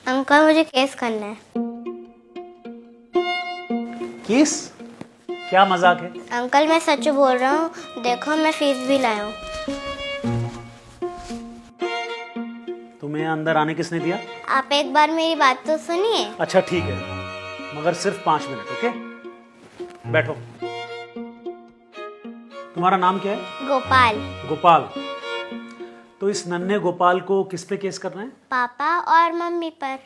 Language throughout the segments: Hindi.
अंकल मुझे केस करना है। केस? क्या मजाक है? अंकल मैं सच बोल रहा हूँ, देखो मैं फीस भी लाया हूँ। तुम्हें अंदर आने किसने दिया? आप एक बार मेरी बात तो सुनिए। अच्छा ठीक है, मगर सिर्फ 5 मिनट। ओके, बैठो। तुम्हारा नाम क्या है? गोपाल। गोपाल। तो इस नन्हे गोपाल को किस पे केस करना है? पापा और मम्मी पर।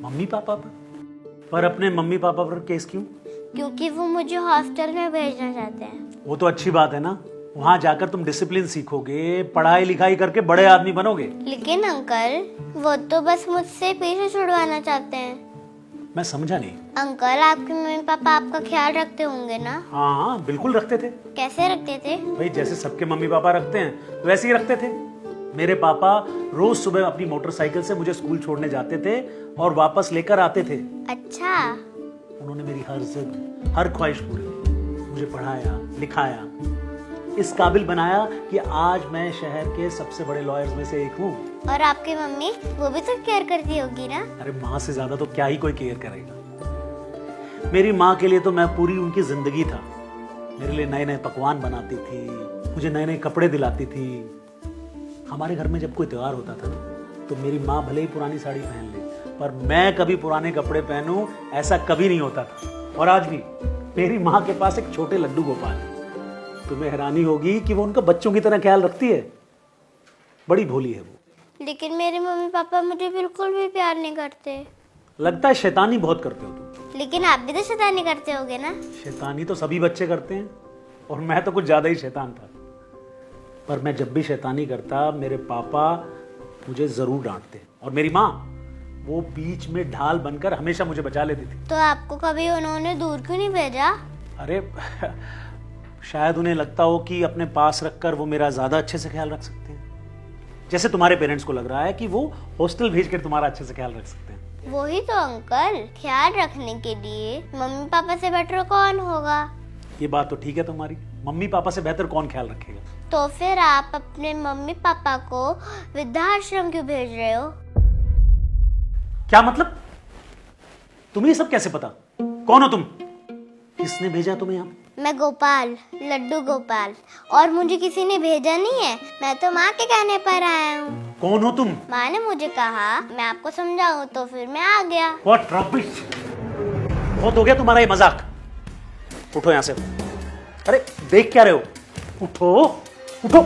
मम्मी पापा पर? पर अपने मम्मी पापा पर केस क्यों? क्योंकि वो मुझे हॉस्टल में भेजना चाहते हैं। वो तो अच्छी बात है ना, वहां जाकर तुम डिसिप्लिन सीखोगे, पढ़ाई लिखाई करके बड़े आदमी बनोगे। लेकिन अंकल वो तो बस मुझसे पीछे छुड़वाना चाहते हैं। मैं समझा नहीं। अंकल आपके मम्मी पापा आपका ख्याल रखते होंगे ना? हाँ बिल्कुल रखते थे। कैसे रखते थे? भाई जैसे सबके मम्मी पापा रखते हैं वैसे ही रखते थे। मेरे पापा रोज सुबह अपनी मोटरसाइकिल से मुझे स्कूल छोड़ने जाते थे और वापस लेकर आते थे। अच्छा। उन्होंने मेरी हर जिद, हर ख्वाहिश पूरी की, मुझे पढ़ाया लिखाया, इस काबिल बनाया कि आज मैं शहर के सबसे बड़े लॉयर्स में से एक हूँ। और आपकी मम्मी वो भी तो केयर करती होगी ना? अरे माँ से ज्यादा तो क्या ही कोई केयर करेगा। मेरी माँ के लिए तो मैं पूरी उनकी जिंदगी था। मेरे लिए नए नए पकवान बनाती थी, मुझे नए नए कपड़े दिलाती थी। हमारे घर में जब कोई त्योहार होता था तो मेरी माँ भले ही पुरानी साड़ी पहन ले, पर मैं कभी पुराने कपड़े पहनूं ऐसा कभी नहीं होता था। और आज भी मेरी माँ के पास एक छोटे लड्डू गोपाल है। तुम्हें हैरानी होगी कि वो उनका बच्चों की तरह ख्याल रखती है। बड़ी भोली है वो। लेकिन मेरे मम्मी पापा मुझे बिल्कुल भी प्यार नहीं करते। लगता है शैतानी बहुत करते हो तुम। लेकिन आप भी तो शैतानी करते होगे ना? शैतानी तो सभी बच्चे करते हैं और मैं तो कुछ ज्यादा ही शैतान था। पर मैं जब भी शैतानी करता मेरे पापा मुझे जरूर डांटते और मेरी माँ वो बीच में ढाल बनकर हमेशा मुझे बचा लेती थी। तो आपको कभी उन्होंने दूर क्यों नहीं भेजा? अरे शायद उन्हें लगता हो कि अपने पास रखकर वो मेरा ज्यादा अच्छे से ख्याल रख सकते हैं, जैसे तुम्हारे पेरेंट्स को लग रहा है कि वो हॉस्टल भेजकर तुम्हारा अच्छे से ख्याल रख सकते हैं। वही तो अंकल, ख्याल रखने के लिए मम्मी पापा से बेटर कौन होगा? ये बात तो ठीक है तुम्हारी, मम्मी पापा से बेहतर कौन ख्याल रखेगा। तो फिर आप अपने मम्मी पापा को वृद्धाश्रम क्यों भेज रहे हो? क्या मतलब? तुम्हें ये सब कैसे पता? कौन हो तुम? किसने भेजा तुम्हें यहाँ? मैं गोपाल, लड्डू गोपाल, और मुझे किसी ने भेजा नहीं है। मैं तो माँ के कहने पर आया हूँ। कौन हो तुम? माँ ने मुझे कहा मैं आपको समझाऊं तो फिर मैं आ गया। What rubbish! बहुत हो गया तुम्हारा ये मजाक। उठो यहाँ से। अरे देख क्या रहे हो? उठो उठो।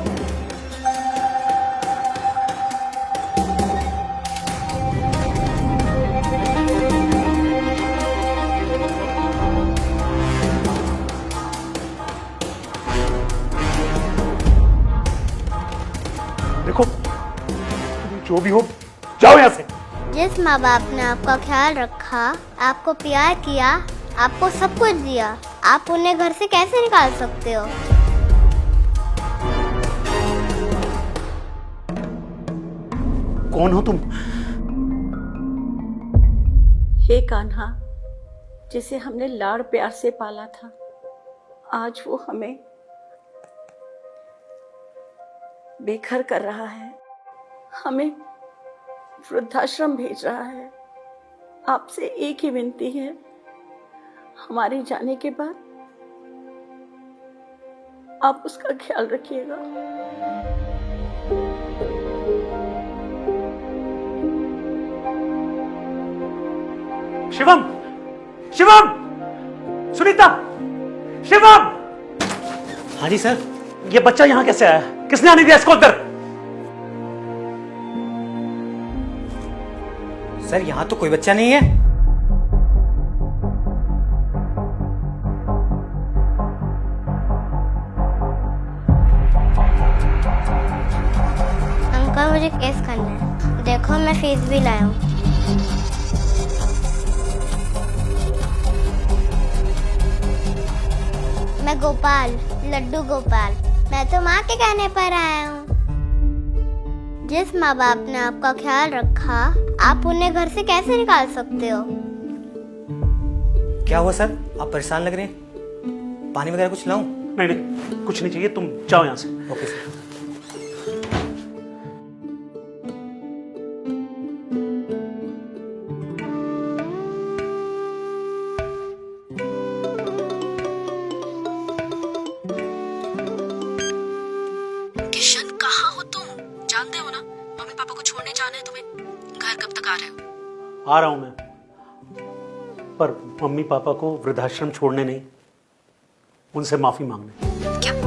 देखो जो भी हो जाओ यहाँ से। जिस माँ बाप ने आपका ख्याल रखा, आपको प्यार किया, आपको सब कुछ दिया, आप उन्हें घर से कैसे निकाल सकते हो? कौन हो तुम? हे कान्हा, जिसे हमने लाड़ प्यार से पाला था, आज वो हमें बेघर कर रहा है, हमें वृद्धाश्रम भेज रहा है। आपसे एक ही विनती है, हमारे जाने के बाद आप उसका ख्याल रखिएगा। शिवम, शिवम, सुनीता, शिवम। हाँ जी सर। ये बच्चा यहाँ कैसे आया? किसने आने दिया इसको अंदर? सर यहाँ तो कोई बच्चा नहीं है। अंकल मुझे केस करना है, देखो मैं फीस भी लाया हूँ। मैं गोपाल, लड्डू गोपाल, मैं तो माँ के कहने पर आया हूँ। जिस माँ बाप ने आपका ख्याल रखा, आप उन्हें घर से कैसे निकाल सकते हो? क्या हुआ सर, आप परेशान लग रहे हैं? पानी वगैरह कुछ लाऊं? नहीं नहीं कुछ नहीं चाहिए, तुम जाओ यहाँ से। Okay sir. जानते हो ना, मम्मी पापा को छोड़ने जाना है तुम्हें। घर कब तक आ रहे हो? आ रहा हूं मैं, पर मम्मी पापा को वृद्धाश्रम छोड़ने नहीं, उनसे माफी मांगने। क्या?